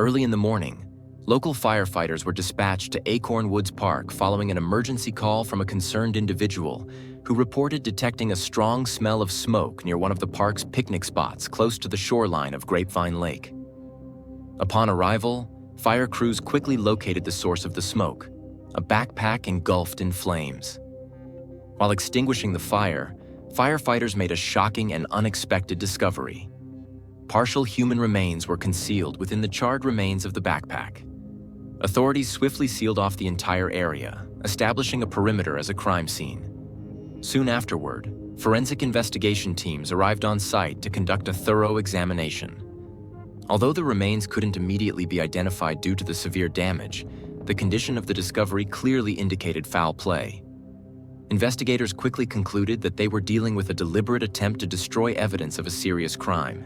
Early in the morning, local firefighters were dispatched to Acorn Woods Park following an emergency call from a concerned individual who reported detecting a strong smell of smoke near one of the park's picnic spots close to the shoreline of Grapevine Lake. Upon arrival, fire crews quickly located the source of the smoke, a backpack engulfed in flames. While extinguishing the fire, firefighters made a shocking and unexpected discovery. Partial human remains were concealed within the charred remains of the backpack. Authorities swiftly sealed off the entire area, establishing a perimeter as a crime scene. Soon afterward, forensic investigation teams arrived on site to conduct a thorough examination. Although the remains couldn't immediately be identified due to the severe damage, the condition of the discovery clearly indicated foul play. Investigators quickly concluded that they were dealing with a deliberate attempt to destroy evidence of a serious crime.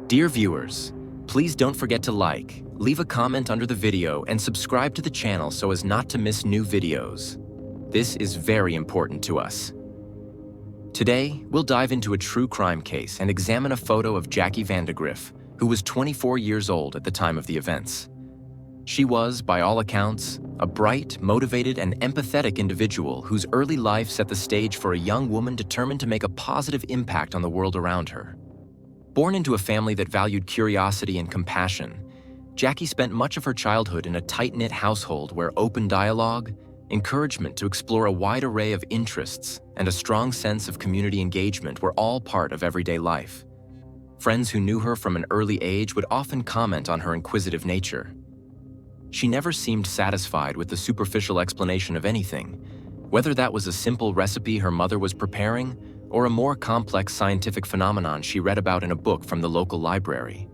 Dear viewers, please don't forget to like, leave a comment under the video, and subscribe to the channel so as not to miss new videos. This is very important to us. Today, we'll dive into a true crime case and examine a photo of Jackie Vandergriff, who was 24 years old at the time of the events. She was, by all accounts, a bright, motivated, and empathetic individual whose early life set the stage for a young woman determined to make a positive impact on the world around her. Born into a family that valued curiosity and compassion, Jackie spent much of her childhood in a tight-knit household where open dialogue, encouragement to explore a wide array of interests, and a strong sense of community engagement were all part of everyday life. Friends who knew her from an early age would often comment on her inquisitive nature. She never seemed satisfied with the superficial explanation of anything, whether that was a simple recipe her mother was preparing or a more complex scientific phenomenon she read about in a book from the local library.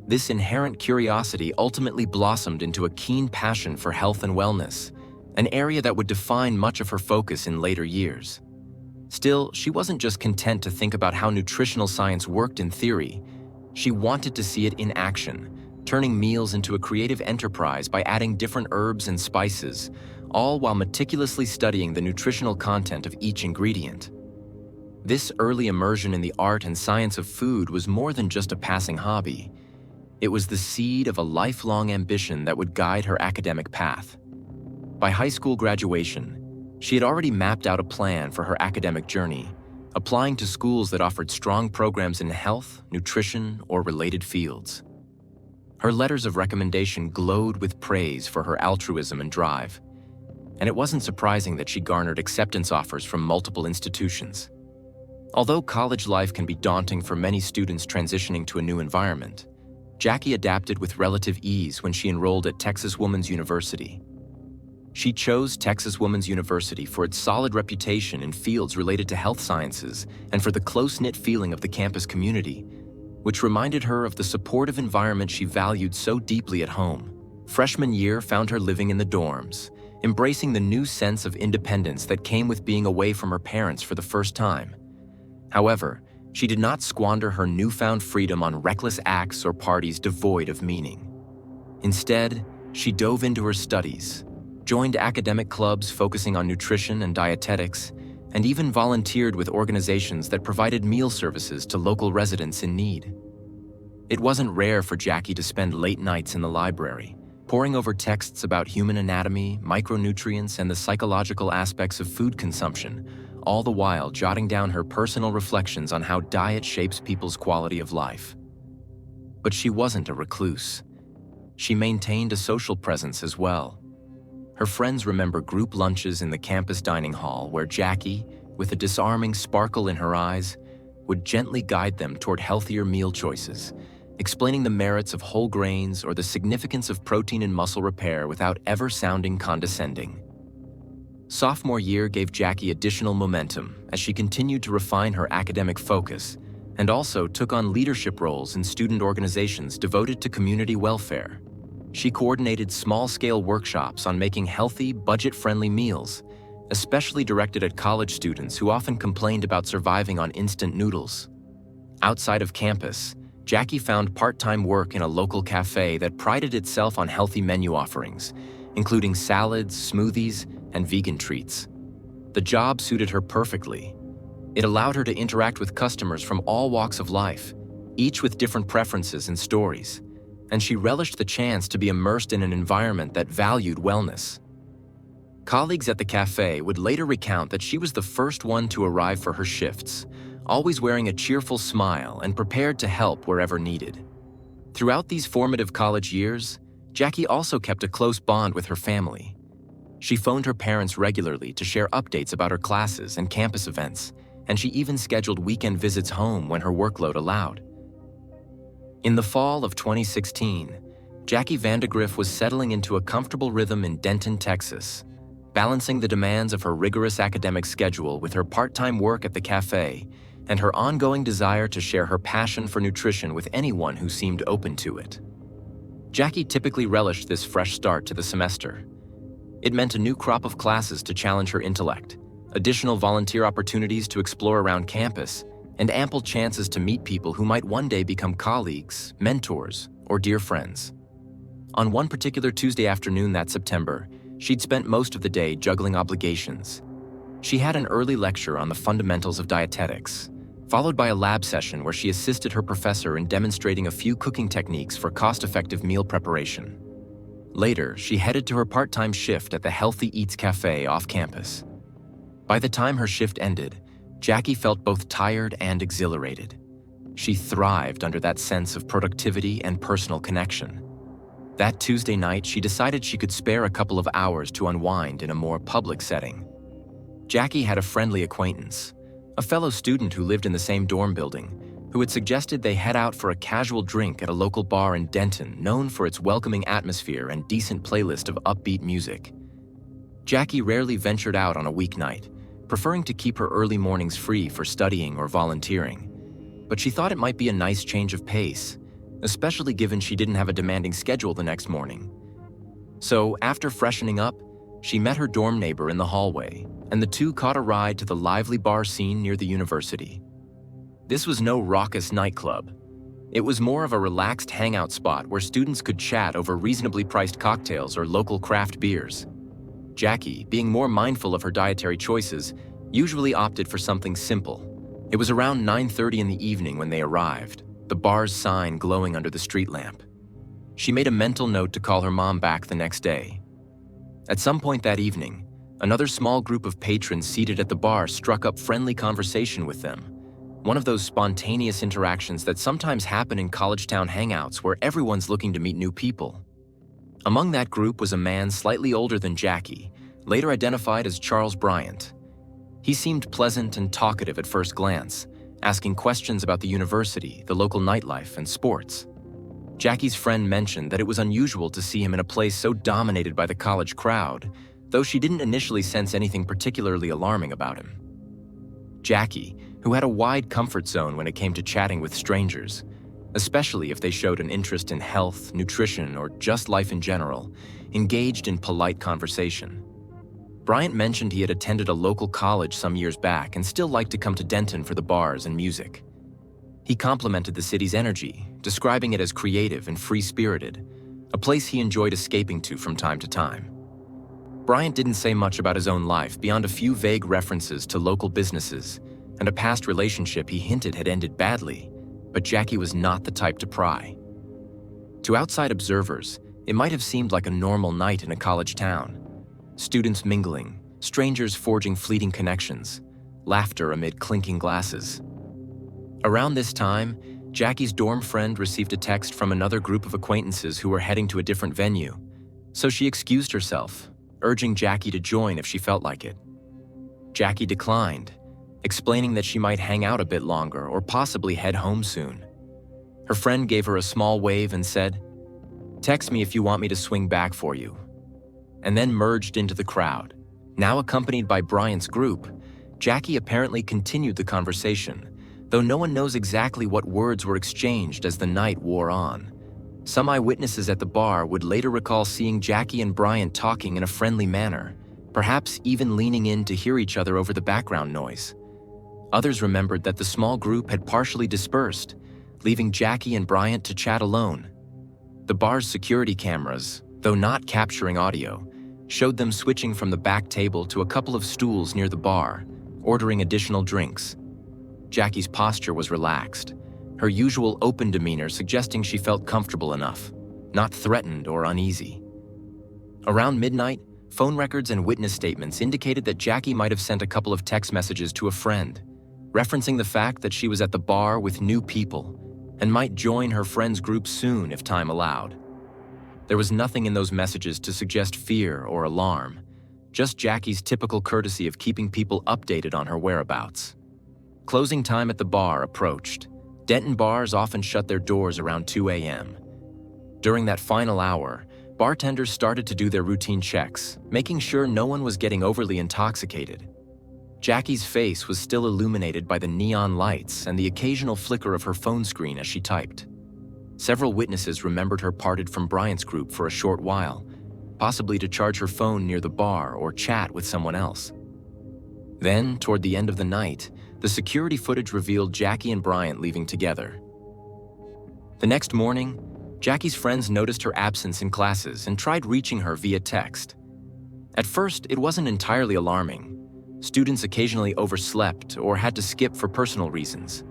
This inherent curiosity ultimately blossomed into a keen passion for health and wellness, an area that would define much of her focus in later years. Still, she wasn't just content to think about how nutritional science worked in theory. She wanted to see it in action, turning meals into a creative enterprise by adding different herbs and spices, all while meticulously studying the nutritional content of each ingredient. This early immersion in the art and science of food was more than just a passing hobby. It was the seed of a lifelong ambition that would guide her academic path. By high school graduation, she had already mapped out a plan for her academic journey, applying to schools that offered strong programs in health, nutrition, or related fields. Her letters of recommendation glowed with praise for her altruism and drive, and it wasn't surprising that she garnered acceptance offers from multiple institutions. Although college life can be daunting for many students transitioning to a new environment, Jackie adapted with relative ease when she enrolled at Texas Woman's University. She chose Texas Woman's University for its solid reputation in fields related to health sciences and for the close-knit feeling of the campus community, which reminded her of the supportive environment she valued so deeply at home. Freshman year found her living in the dorms, embracing the new sense of independence that came with being away from her parents for the first time. However, she did not squander her newfound freedom on reckless acts or parties devoid of meaning. Instead, she dove into her studies, joined academic clubs focusing on nutrition and dietetics, and even volunteered with organizations that provided meal services to local residents in need. It wasn't rare for Jackie to spend late nights in the library, poring over texts about human anatomy, micronutrients, and the psychological aspects of food consumption, all the while jotting down her personal reflections on how diet shapes people's quality of life. But she wasn't a recluse. She maintained a social presence as well. Her friends remember group lunches in the campus dining hall where Jackie, with a disarming sparkle in her eyes, would gently guide them toward healthier meal choices, explaining the merits of whole grains or the significance of protein and muscle repair without ever sounding condescending. Sophomore year gave Jackie additional momentum as she continued to refine her academic focus and also took on leadership roles in student organizations devoted to community welfare. She coordinated small-scale workshops on making healthy, budget-friendly meals, especially directed at college students who often complained about surviving on instant noodles. Outside of campus, Jackie found part-time work in a local cafe that prided itself on healthy menu offerings, including salads, smoothies, and vegan treats. The job suited her perfectly. It allowed her to interact with customers from all walks of life, each with different preferences and stories. and she relished the chance to be immersed in an environment that valued wellness. Colleagues at the cafe would later recount that she was the first one to arrive for her shifts, always wearing a cheerful smile and prepared to help wherever needed. Throughout these formative college years, Jackie also kept a close bond with her family. She phoned her parents regularly to share updates about her classes and campus events, and she even scheduled weekend visits home when her workload allowed. In the fall of 2016, Jackie Vandergriff was settling into a comfortable rhythm in Denton, Texas, balancing the demands of her rigorous academic schedule with her part-time work at the cafe and her ongoing desire to share her passion for nutrition with anyone who seemed open to it. Jackie typically relished this fresh start to the semester. It meant a new crop of classes to challenge her intellect, additional volunteer opportunities to explore around campus, and ample chances to meet people who might one day become colleagues, mentors, or dear friends. On one particular Tuesday afternoon that September, she'd spent most of the day juggling obligations. She had an early lecture on the fundamentals of dietetics, followed by a lab session where she assisted her professor in demonstrating a few cooking techniques for cost-effective meal preparation. Later, she headed to her part-time shift at the Healthy Eats Cafe off campus. By the time her shift ended, Jackie felt both tired and exhilarated. She thrived under that sense of productivity and personal connection. That Tuesday night, she decided she could spare a couple of hours to unwind in a more public setting. Jackie had a friendly acquaintance, a fellow student who lived in the same dorm building, who had suggested they head out for a casual drink at a local bar in Denton known for its welcoming atmosphere and decent playlist of upbeat music. Jackie rarely ventured out on a weeknight, preferring to keep her early mornings free for studying or volunteering. But she thought it might be a nice change of pace, especially given she didn't have a demanding schedule the next morning. So, after freshening up, she met her dorm neighbor in the hallway, and the two caught a ride to the lively bar scene near the university. This was no raucous nightclub. It was more of a relaxed hangout spot where students could chat over reasonably priced cocktails or local craft beers. Jackie, being more mindful of her dietary choices, usually opted for something simple. It was around 9:30 in the evening when they arrived, the bar's sign glowing under the street lamp. She made a mental note to call her mom back the next day. At some point that evening, another small group of patrons seated at the bar struck up friendly conversation with them, one of those spontaneous interactions that sometimes happen in college town hangouts where everyone's looking to meet new people. Among that group was a man slightly older than Jackie, later identified as Charles Bryant. He seemed pleasant and talkative at first glance, asking questions about the university, the local nightlife, and sports. Jackie's friend mentioned that it was unusual to see him in a place so dominated by the college crowd, though she didn't initially sense anything particularly alarming about him. Jackie, who had a wide comfort zone when it came to chatting with strangers, especially if they showed an interest in health, nutrition, or just life in general, engaged in polite conversation. Bryant mentioned he had attended a local college some years back and still liked to come to Denton for the bars and music. He complimented the city's energy, describing it as creative and free-spirited, a place he enjoyed escaping to from time to time. Bryant didn't say much about his own life beyond a few vague references to local businesses and a past relationship he hinted had ended badly, but Jackie was not the type to pry. To outside observers, it might have seemed like a normal night in a college town. Students mingling, strangers forging fleeting connections, laughter amid clinking glasses. Around this time, Jackie's dorm friend received a text from another group of acquaintances who were heading to a different venue, so she excused herself, urging Jackie to join if she felt like it. Jackie declined, explaining that she might hang out a bit longer or possibly head home soon. Her friend gave her a small wave and said, "Text me if you want me to swing back for you," and then merged into the crowd. Now accompanied by Bryant's group, Jackie apparently continued the conversation, though no one knows exactly what words were exchanged as the night wore on. Some eyewitnesses at the bar would later recall seeing Jackie and Bryant talking in a friendly manner, perhaps even leaning in to hear each other over the background noise. Others remembered that the small group had partially dispersed, leaving Jackie and Bryant to chat alone. The bar's security cameras, though not capturing audio, showed them switching from the back table to a couple of stools near the bar, ordering additional drinks. Jackie's posture was relaxed, her usual open demeanor suggesting she felt comfortable enough. not threatened or uneasy. Around midnight, phone records and witness statements indicated that Jackie might have sent a couple of text messages to a friend, referencing the fact that she was at the bar with new people and might join her friend's group soon if time allowed. There was nothing in those messages to suggest fear or alarm, just Jackie's typical courtesy of keeping people updated on her whereabouts. Closing time at the bar approached. Denton bars often shut their doors around 2 a.m. During that final hour, bartenders started to do their routine checks, making sure no one was getting overly intoxicated. Jackie's face was still illuminated by the neon lights and the occasional flicker of her phone screen as she typed. Several witnesses remembered her parted from Bryant's group for a short while, possibly to charge her phone near the bar or chat with someone else. Then, toward the end of the night, the security footage revealed Jackie and Bryant leaving together. The next morning, Jackie's friends noticed her absence in classes and tried reaching her via text. At first, it wasn't entirely alarming. Students occasionally overslept or had to skip for personal reasons.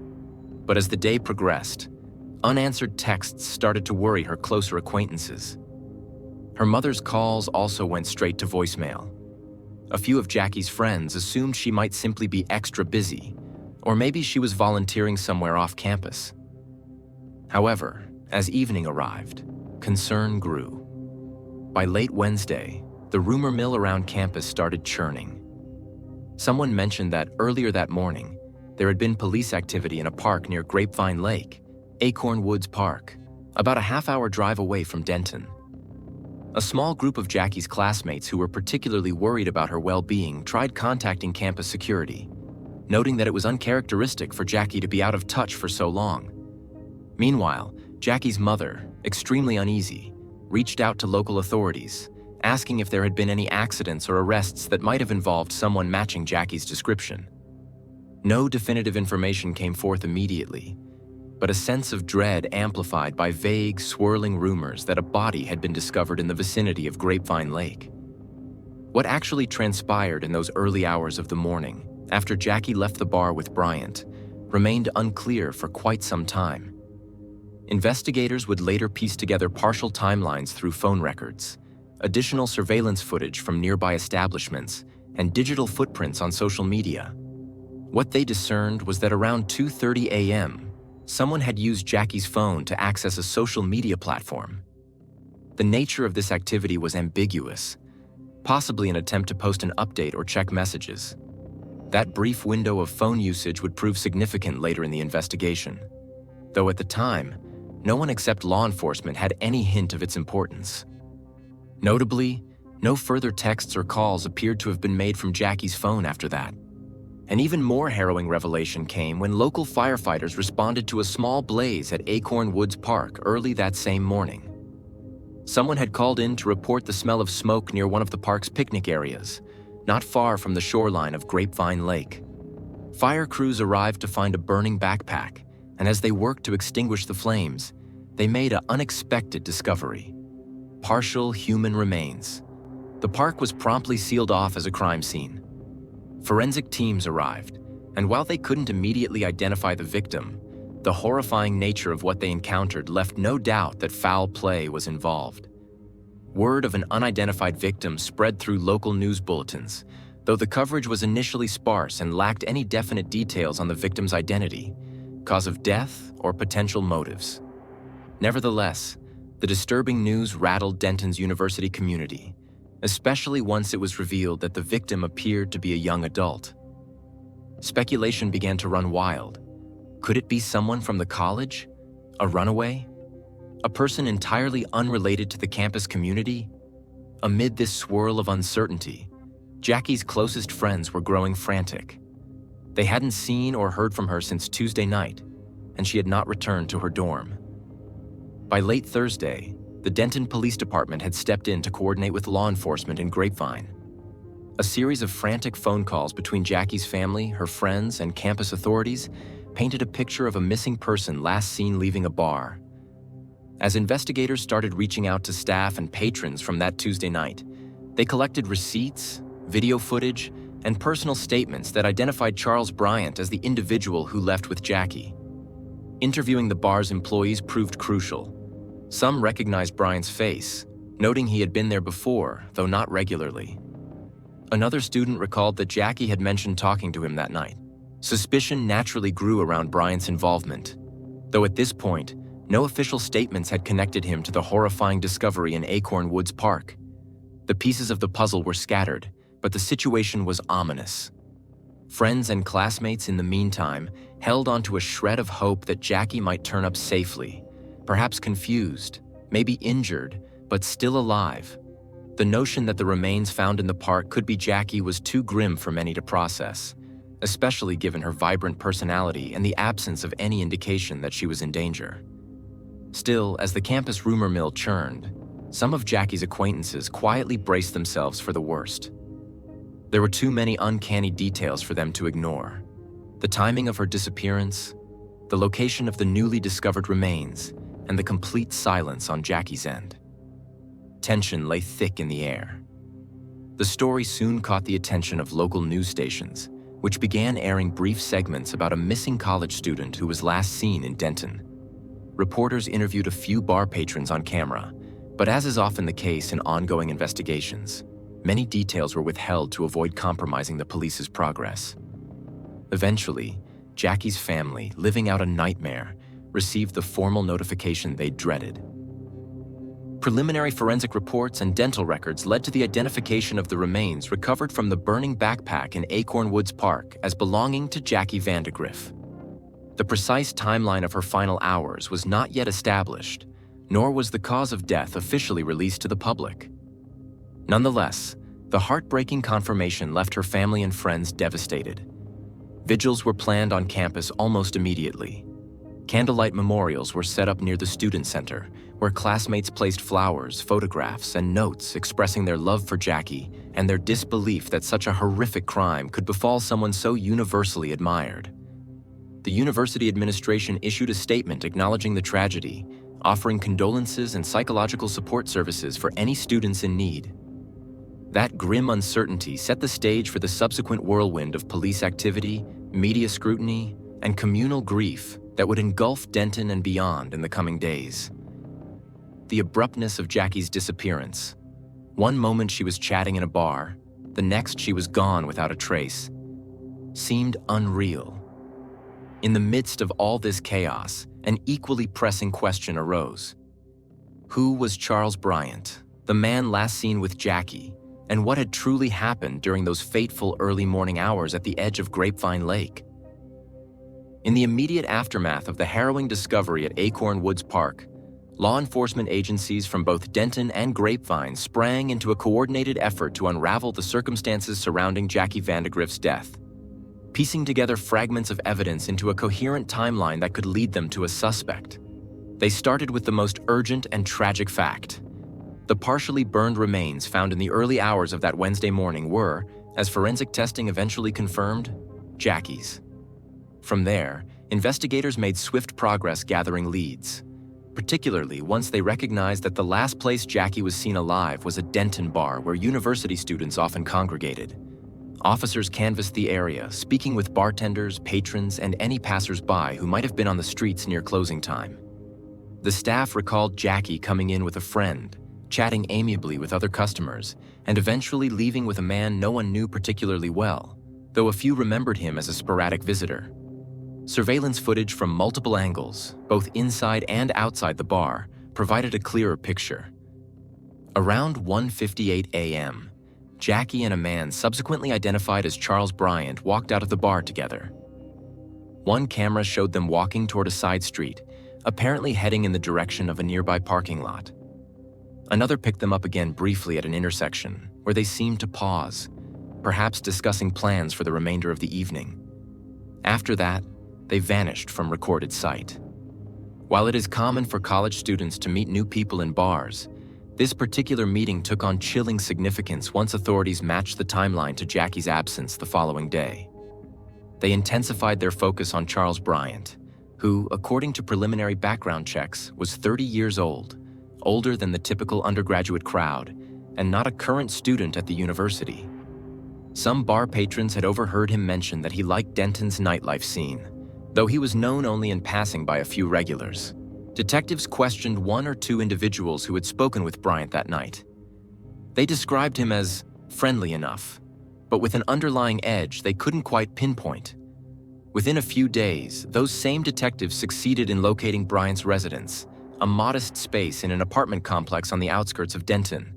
But as the day progressed, unanswered texts started to worry her closer acquaintances. Her mother's calls also went straight to voicemail. A few of Jackie's friends assumed she might simply be extra busy, or maybe she was volunteering somewhere off campus. However, as evening arrived, concern grew. By late Wednesday, the rumor mill around campus started churning. Someone mentioned that earlier that morning, there had been police activity in a park near Grapevine Lake, Acorn Woods Park, about a half-hour drive away from Denton. A small group of Jackie's classmates who were particularly worried about her well-being tried contacting campus security, noting that it was uncharacteristic for Jackie to be out of touch for so long. Meanwhile, Jackie's mother, extremely uneasy, reached out to local authorities, asking if there had been any accidents or arrests that might have involved someone matching Jackie's description. No definitive information came forth immediately, but a sense of dread amplified by vague, swirling rumors that a body had been discovered in the vicinity of Grapevine Lake. What actually transpired in those early hours of the morning, after Jackie left the bar with Bryant, remained unclear for quite some time. Investigators would later piece together partial timelines through phone records, additional surveillance footage from nearby establishments, and digital footprints on social media. What they discerned was that around 2:30 a.m., someone had used Jackie's phone to access a social media platform. The nature of this activity was ambiguous, possibly an attempt to post an update or check messages. That brief window of phone usage would prove significant later in the investigation, though at the time, no one except law enforcement had any hint of its importance. Notably, no further texts or calls appeared to have been made from Jackie's phone after that. An even more harrowing revelation came when local firefighters responded to a small blaze at Acorn Woods Park early that same morning. Someone had called in to report the smell of smoke near one of the park's picnic areas, not far from the shoreline of Grapevine Lake. Fire crews arrived to find a burning backpack, and as they worked to extinguish the flames, they made an unexpected discovery: partial human remains. The park was promptly sealed off as a crime scene. Forensic teams arrived, and while they couldn't immediately identify the victim, the horrifying nature of what they encountered left no doubt that foul play was involved. Word of an unidentified victim spread through local news bulletins, though the coverage was initially sparse and lacked any definite details on the victim's identity, cause of death, or potential motives. Nevertheless, the disturbing news rattled Denton's university community, especially once it was revealed that the victim appeared to be a young adult. Speculation began to run wild. Could it be someone from the college? A runaway? A person entirely unrelated to the campus community? Amid this swirl of uncertainty, Jackie's closest friends were growing frantic. They hadn't seen or heard from her since Tuesday night, and she had not returned to her dorm. By late Thursday, the Denton Police Department had stepped in to coordinate with law enforcement in Grapevine. A series of frantic phone calls between Jackie's family, her friends, and campus authorities painted a picture of a missing person last seen leaving a bar. As investigators started reaching out to staff and patrons from that Tuesday night, they collected receipts, video footage, and personal statements that identified Charles Bryant as the individual who left with Jackie. Interviewing the bar's employees proved crucial. Some recognized Bryant's face, noting he had been there before, though not regularly. Another student recalled that Jackie had mentioned talking to him that night. Suspicion naturally grew around Bryant's involvement, though at this point, no official statements had connected him to the horrifying discovery in Acorn Woods Park. The pieces of the puzzle were scattered, but the situation was ominous. Friends and classmates in the meantime held onto a shred of hope that Jackie might turn up safely, perhaps confused, maybe injured, but still alive. The notion that the remains found in the park could be Jackie was too grim for many to process, especially given her vibrant personality and the absence of any indication that she was in danger. Still, as the campus rumor mill churned, some of Jackie's acquaintances quietly braced themselves for the worst. There were too many uncanny details for them to ignore. The timing of her disappearance, the location of the newly discovered remains, and the complete silence on Jackie's end. Tension lay thick in the air. The story soon caught the attention of local news stations, which began airing brief segments about a missing college student who was last seen in Denton. Reporters interviewed a few bar patrons on camera, but as is often the case in ongoing investigations, many details were withheld to avoid compromising the police's progress. Eventually, Jackie's family, living out a nightmare, received the formal notification they dreaded. Preliminary forensic reports and dental records led to the identification of the remains recovered from the burning backpack in Acorn Woods Park as belonging to Jackie Vandergriff. The precise timeline of her final hours was not yet established, nor was the cause of death officially released to the public. Nonetheless, the heartbreaking confirmation left her family and friends devastated. Vigils were planned on campus almost immediately. Candlelight memorials were set up near the student center, where classmates placed flowers, photographs, and notes expressing their love for Jackie and their disbelief that such a horrific crime could befall someone so universally admired. The university administration issued a statement acknowledging the tragedy, offering condolences and psychological support services for any students in need. That grim uncertainty set the stage for the subsequent whirlwind of police activity, media scrutiny, and communal grief that would engulf Denton and beyond in the coming days. The abruptness of Jackie's disappearance. One moment she was chatting in a bar, the next she was gone without a trace, seemed unreal. In the midst of all this chaos, an equally pressing question arose. Who was Charles Bryant, the man last seen with Jackie, and what had truly happened during those fateful early morning hours at the edge of Grapevine Lake? In the immediate aftermath of the harrowing discovery at Acorn Woods Park, law enforcement agencies from both Denton and Grapevine sprang into a coordinated effort to unravel the circumstances surrounding Jackie Vandergriff's death, piecing together fragments of evidence into a coherent timeline that could lead them to a suspect. They started with the most urgent and tragic fact. The partially burned remains found in the early hours of that Wednesday morning were, as forensic testing eventually confirmed, Jackie's. From there, investigators made swift progress gathering leads, particularly once they recognized that the last place Jackie was seen alive was a Denton bar where university students often congregated. Officers canvassed the area, speaking with bartenders, patrons, and any passers-by who might have been on the streets near closing time. The staff recalled Jackie coming in with a friend, chatting amiably with other customers, and eventually leaving with a man no one knew particularly well, though a few remembered him as a sporadic visitor. Surveillance footage from multiple angles, both inside and outside the bar, provided a clearer picture. Around 1:58 a.m., Jackie and a man subsequently identified as Charles Bryant walked out of the bar together. One camera showed them walking toward a side street, apparently heading in the direction of a nearby parking lot. Another picked them up again briefly at an intersection, where they seemed to pause, perhaps discussing plans for the remainder of the evening. After that, they vanished from recorded sight. While it is common for college students to meet new people in bars, this particular meeting took on chilling significance once authorities matched the timeline to Jackie's absence the following day. They intensified their focus on Charles Bryant, who, according to preliminary background checks, was 30 years old, older than the typical undergraduate crowd, and not a current student at the university. Some bar patrons had overheard him mention that he liked Denton's nightlife scene, though he was known only in passing by a few regulars. Detectives questioned one or two individuals who had spoken with Bryant that night. They described him as friendly enough, but with an underlying edge they couldn't quite pinpoint. Within a few days, those same detectives succeeded in locating Bryant's residence, a modest space in an apartment complex on the outskirts of Denton.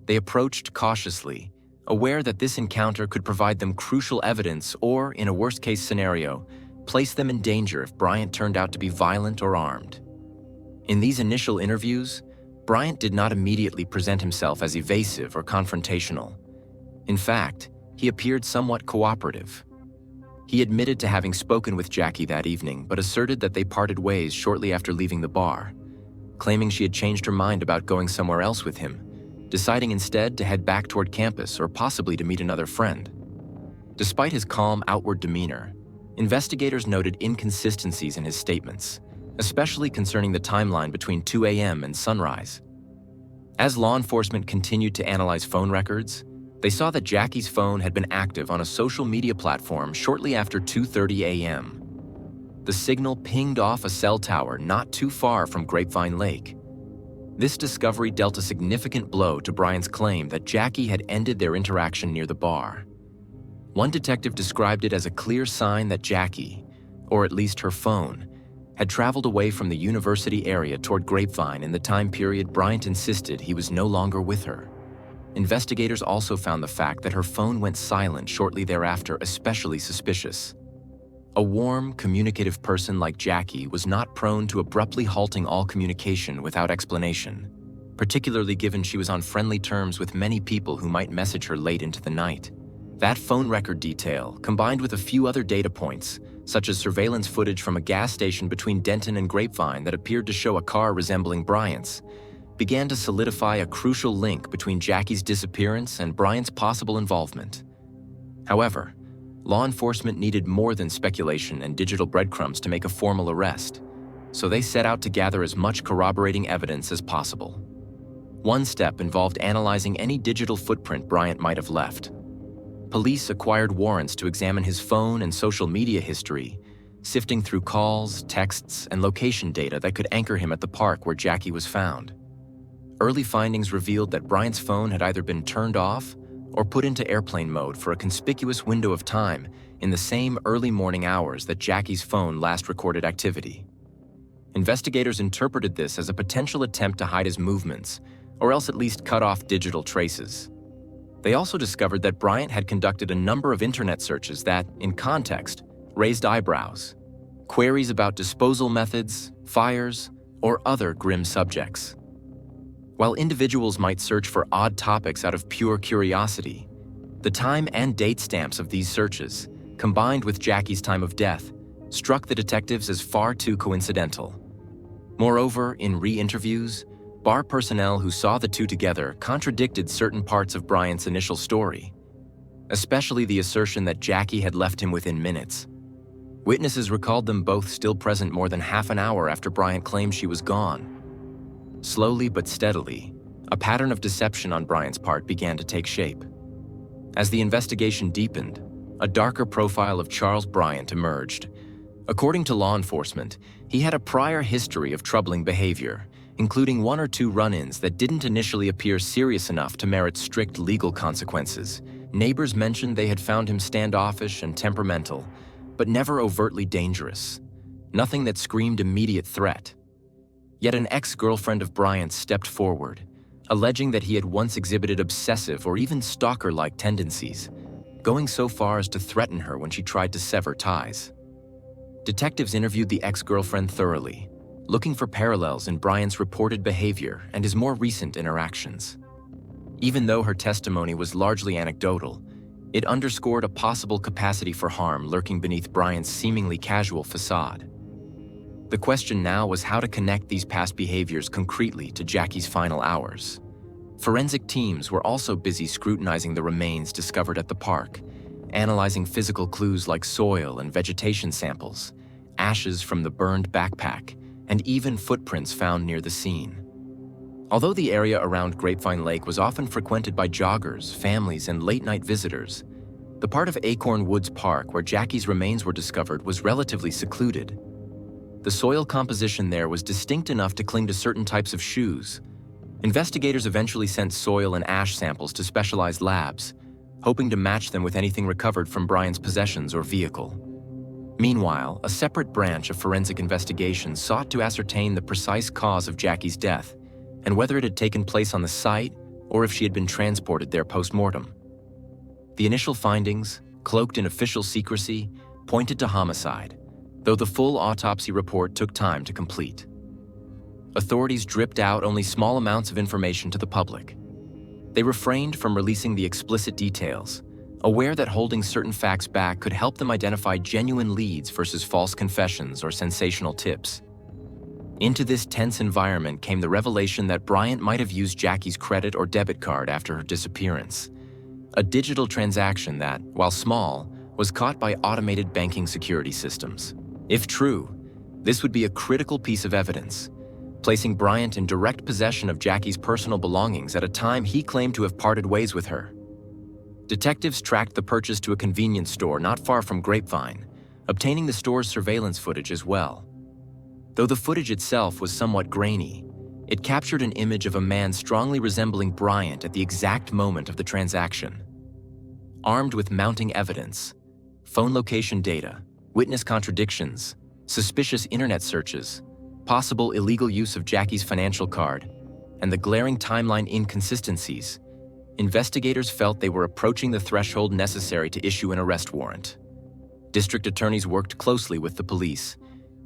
They approached cautiously, aware that this encounter could provide them crucial evidence or, in a worst-case scenario, place them in danger if Bryant turned out to be violent or armed. In these initial interviews, Bryant did not immediately present himself as evasive or confrontational. In fact, he appeared somewhat cooperative. He admitted to having spoken with Jackie that evening, but asserted that they parted ways shortly after leaving the bar, claiming she had changed her mind about going somewhere else with him, deciding instead to head back toward campus or possibly to meet another friend. Despite his calm outward demeanor, investigators noted inconsistencies in his statements, especially concerning the timeline between 2 a.m. and sunrise. As law enforcement continued to analyze phone records, they saw that Jackie's phone had been active on a social media platform shortly after 2:30 a.m. The signal pinged off a cell tower not too far from Grapevine Lake. This discovery dealt a significant blow to Bryant's claim that Jackie had ended their interaction near the bar. One detective described it as a clear sign that Jackie, or at least her phone, had traveled away from the university area toward Grapevine in the time period Bryant insisted he was no longer with her. Investigators also found the fact that her phone went silent shortly thereafter especially suspicious. A warm, communicative person like Jackie was not prone to abruptly halting all communication without explanation, particularly given she was on friendly terms with many people who might message her late into the night. That phone record detail, combined with a few other data points, such as surveillance footage from a gas station between Denton and Grapevine that appeared to show a car resembling Bryant's, began to solidify a crucial link between Jackie's disappearance and Bryant's possible involvement. However, law enforcement needed more than speculation and digital breadcrumbs to make a formal arrest, so they set out to gather as much corroborating evidence as possible. One step involved analyzing any digital footprint Bryant might have left. Police acquired warrants to examine his phone and social media history, sifting through calls, texts, and location data that could anchor him at the park where Jackie was found. Early findings revealed that Bryant's phone had either been turned off or put into airplane mode for a conspicuous window of time in the same early morning hours that Jackie's phone last recorded activity. Investigators interpreted this as a potential attempt to hide his movements, or else at least cut off digital traces. They also discovered that Bryant had conducted a number of internet searches that, in context, raised eyebrows. Queries about disposal methods, fires, or other grim subjects. While individuals might search for odd topics out of pure curiosity, the time and date stamps of these searches, combined with Jackie's time of death, struck the detectives as far too coincidental. Moreover, in re-interviews, bar personnel who saw the two together contradicted certain parts of Bryant's initial story, especially the assertion that Jackie had left him within minutes. Witnesses recalled them both still present more than half an hour after Bryant claimed she was gone. Slowly but steadily, a pattern of deception on Bryant's part began to take shape. As the investigation deepened, a darker profile of Charles Bryant emerged. According to law enforcement, he had a prior history of troubling behavior, including one or two run-ins that didn't initially appear serious enough to merit strict legal consequences. Neighbors mentioned they had found him standoffish and temperamental, but never overtly dangerous. Nothing that screamed immediate threat. Yet an ex-girlfriend of Bryant's stepped forward, alleging that he had once exhibited obsessive or even stalker-like tendencies, going so far as to threaten her when she tried to sever ties. Detectives interviewed the ex-girlfriend thoroughly, looking for parallels in Bryant's reported behavior and his more recent interactions. Even though her testimony was largely anecdotal, it underscored a possible capacity for harm lurking beneath Bryant's seemingly casual facade. The question now was how to connect these past behaviors concretely to Jackie's final hours. Forensic teams were also busy scrutinizing the remains discovered at the park, analyzing physical clues like soil and vegetation samples, ashes from the burned backpack, and even footprints found near the scene. Although the area around Grapevine Lake was often frequented by joggers, families, and late-night visitors, the part of Acorn Woods Park where Jackie's remains were discovered was relatively secluded. The soil composition there was distinct enough to cling to certain types of shoes. Investigators eventually sent soil and ash samples to specialized labs, hoping to match them with anything recovered from Bryant's possessions or vehicle. Meanwhile, a separate branch of forensic investigation sought to ascertain the precise cause of Jackie's death and whether it had taken place on the site or if she had been transported there post-mortem. The initial findings, cloaked in official secrecy, pointed to homicide, though the full autopsy report took time to complete. Authorities dripped out only small amounts of information to the public. They refrained from releasing the explicit details, aware that holding certain facts back could help them identify genuine leads versus false confessions or sensational tips. Into this tense environment came the revelation that Bryant might have used Jackie's credit or debit card after her disappearance, a digital transaction that, while small, was caught by automated banking security systems. If true, this would be a critical piece of evidence, placing Bryant in direct possession of Jackie's personal belongings at a time he claimed to have parted ways with her. Detectives tracked the purchase to a convenience store not far from Grapevine, obtaining the store's surveillance footage as well. Though the footage itself was somewhat grainy, it captured an image of a man strongly resembling Bryant at the exact moment of the transaction. Armed with mounting evidence, phone location data, witness contradictions, suspicious internet searches, possible illegal use of Jackie's financial card, and the glaring timeline inconsistencies, investigators felt they were approaching the threshold necessary to issue an arrest warrant. District attorneys worked closely with the police,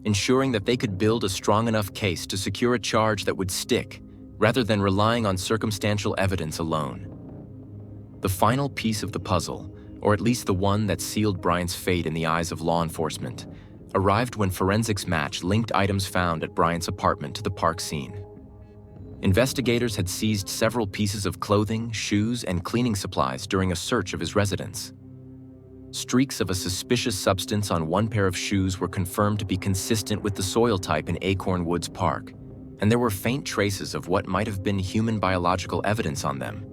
ensuring that they could build a strong enough case to secure a charge that would stick, rather than relying on circumstantial evidence alone. The final piece of the puzzle, or at least the one that sealed Bryant's fate in the eyes of law enforcement, arrived when forensics matched linked items found at Bryant's apartment to the park scene. Investigators had seized several pieces of clothing, shoes, and cleaning supplies during a search of his residence. Streaks of a suspicious substance on one pair of shoes were confirmed to be consistent with the soil type in Acorn Woods Park, and there were faint traces of what might have been human biological evidence on them.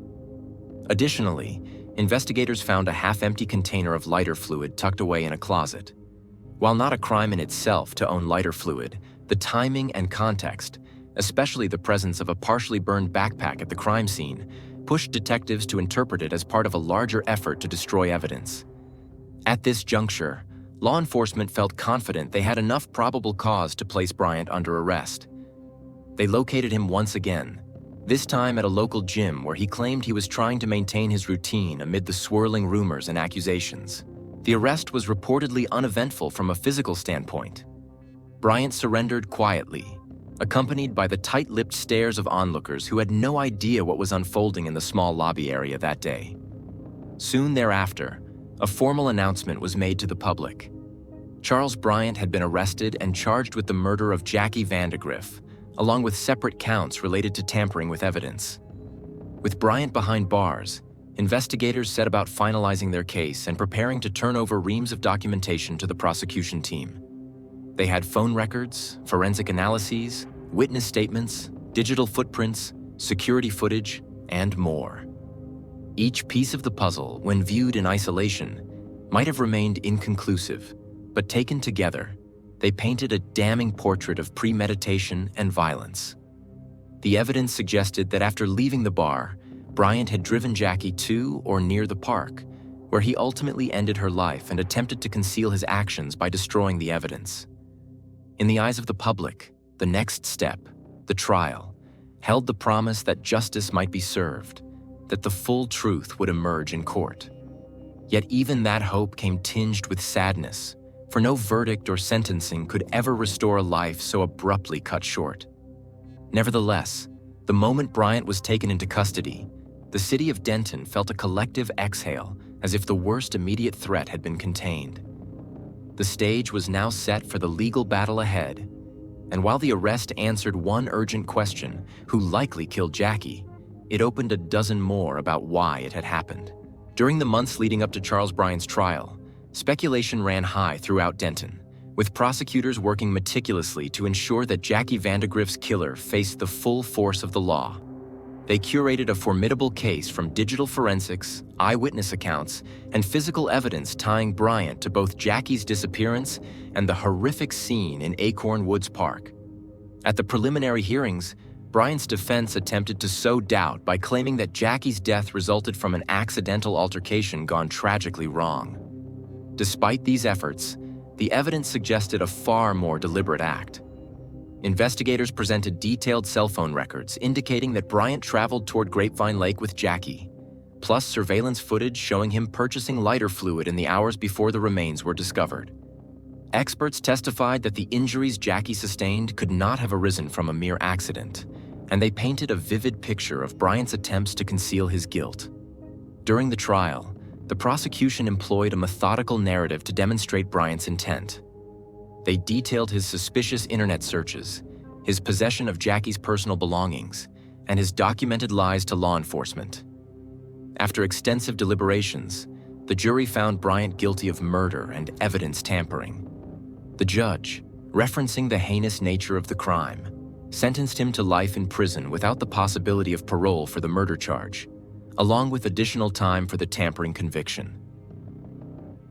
Additionally, investigators found a half-empty container of lighter fluid tucked away in a closet. While not a crime in itself to own lighter fluid, the timing and context, especially the presence of a partially burned backpack at the crime scene, pushed detectives to interpret it as part of a larger effort to destroy evidence. At this juncture, law enforcement felt confident they had enough probable cause to place Bryant under arrest. They located him once again, this time at a local gym where he claimed he was trying to maintain his routine amid the swirling rumors and accusations. The arrest was reportedly uneventful from a physical standpoint. Bryant surrendered quietly, accompanied by the tight-lipped stares of onlookers who had no idea what was unfolding in the small lobby area that day. Soon thereafter, a formal announcement was made to the public. Charles Bryant had been arrested and charged with the murder of Jackie Vandergriff, along with separate counts related to tampering with evidence. With Bryant behind bars, investigators set about finalizing their case and preparing to turn over reams of documentation to the prosecution team. They had phone records, forensic analyses, witness statements, digital footprints, security footage, and more. Each piece of the puzzle, when viewed in isolation, might have remained inconclusive, but taken together, they painted a damning portrait of premeditation and violence. The evidence suggested that after leaving the bar, Bryant had driven Jackie to or near the park, where he ultimately ended her life and attempted to conceal his actions by destroying the evidence. In the eyes of the public, the next step, the trial, held the promise that justice might be served, that the full truth would emerge in court. Yet even that hope came tinged with sadness, for no verdict or sentencing could ever restore a life so abruptly cut short. Nevertheless, the moment Bryant was taken into custody, the city of Denton felt a collective exhale as if the worst immediate threat had been contained. The stage was now set for the legal battle ahead, and while the arrest answered one urgent question, who likely killed Jackie, it opened a dozen more about why it had happened. During the months leading up to Charles Bryant's trial, speculation ran high throughout Denton, with prosecutors working meticulously to ensure that Jackie Vandergriff's killer faced the full force of the law. They curated a formidable case from digital forensics, eyewitness accounts, and physical evidence tying Bryant to both Jackie's disappearance and the horrific scene in Acorn Woods Park. At the preliminary hearings, Bryant's defense attempted to sow doubt by claiming that Jackie's death resulted from an accidental altercation gone tragically wrong. Despite these efforts, the evidence suggested a far more deliberate act. Investigators presented detailed cell phone records indicating that Bryant traveled toward Grapevine Lake with Jackie, plus surveillance footage showing him purchasing lighter fluid in the hours before the remains were discovered. Experts testified that the injuries Jackie sustained could not have arisen from a mere accident, and they painted a vivid picture of Bryant's attempts to conceal his guilt. During the trial, the prosecution employed a methodical narrative to demonstrate Bryant's intent. They detailed his suspicious internet searches, his possession of Jackie's personal belongings, and his documented lies to law enforcement. After extensive deliberations, the jury found Bryant guilty of murder and evidence tampering. The judge, referencing the heinous nature of the crime, sentenced him to life in prison without the possibility of parole for the murder charge, along with additional time for the tampering conviction.